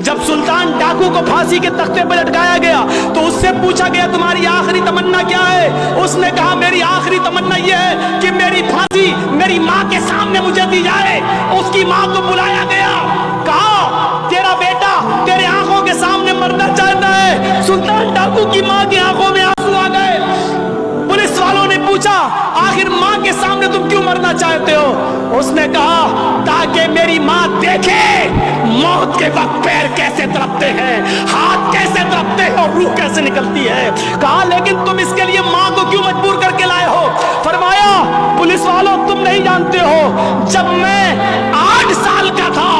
जब सुल्तान डाकू को फांसी के तख्ते पर लटकाया गया तो उससे पूछा गया तुम्हारी आखिरी तमन्ना क्या है? उसने कहा मेरी आखिरी तमन्ना यह है कि मेरी फांसी मेरी माँ के सामने मुझे दी जाए। उसकी माँ को बुलाया गया, कहा तेरा बेटा तेरे आंखों के सामने मरना चाहता है। सुल्तान डाकू की माँ की आंखों में आंसू आ गए। पुलिस वालों ने पूछा आखिर माँ के सामने तुम क्यों मरना चाहते हो? उसने कहा ताकि मेरी माँ देखे मौत के वक्त पैर कैसे तड़पते हैं, हाथ कैसे तड़पते हैं और रूह कैसे निकलती है। कहा लेकिन तुम इसके लिए माँ को क्यों मजबूर करके लाए हो? फरमाया पुलिस वालों तुम नहीं जानते हो, जब मैं 8 साल का था,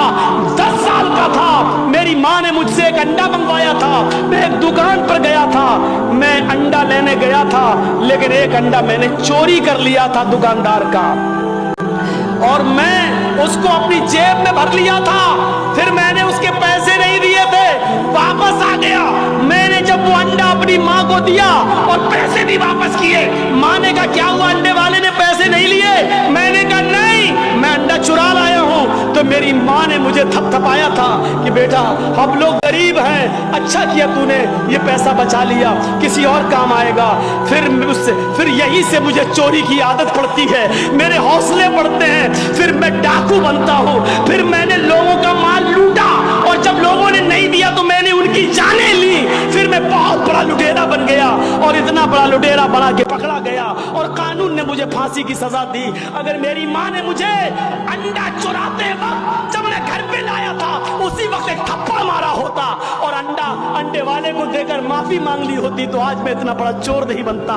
10 साल का था, मेरी माँ ने मुझसे एक अंडा मंगवाया था। मैं एक दुकान पर गया था, मैं अंडा लेने गया था, लेकिन एक अंडा मैंने चोरी कर लिया था दुकानदार का और मैं उसको अपनी जेब में भर लिया था। फिर मैंने उसके पैसे नहीं दिए थे, वापस आ गया। मैंने जब वो अंडा अपनी माँ को दिया और पैसे भी वापस किए, माँ ने कहा क्या हुआ अंडे वाले ने पैसे नहीं लिए? मैंने कहा नहीं, मैं अंडा चुरा लाया हूँ। तो मेरी माँ ने मुझे थपथपाया था कि बेटा हम लोग गरीब हैं, अच्छा किया तूने ये पैसा बचा लिया, किसी और काम आएगा। फिर यहीं से मुझे चोरी की आदत पड़ती है, मेरे हौसले बढ़ते हैं, फिर मैं डाकू बनता हूँ। फिर मैंने लोगों का माल लूटा और जब लोगों ने नहीं दिया तो मैंने उनकी जानें ली। फिर मैं बहुत बड़ा लुटेरा बन गया और इतना बड़ा लुटेरा बना के पकड़ा गया और कानून ने मुझे फांसी की सजा दी। अगर मेरी माँ ने मुझे अंडा चुराते वक्त जब मैं घर पे लाया था उसी वक्त एक थप्पड़ मारा होता और अंडे वाले को देकर माफी मांग ली होती तो आज मैं इतना बड़ा चोर नहीं बनता।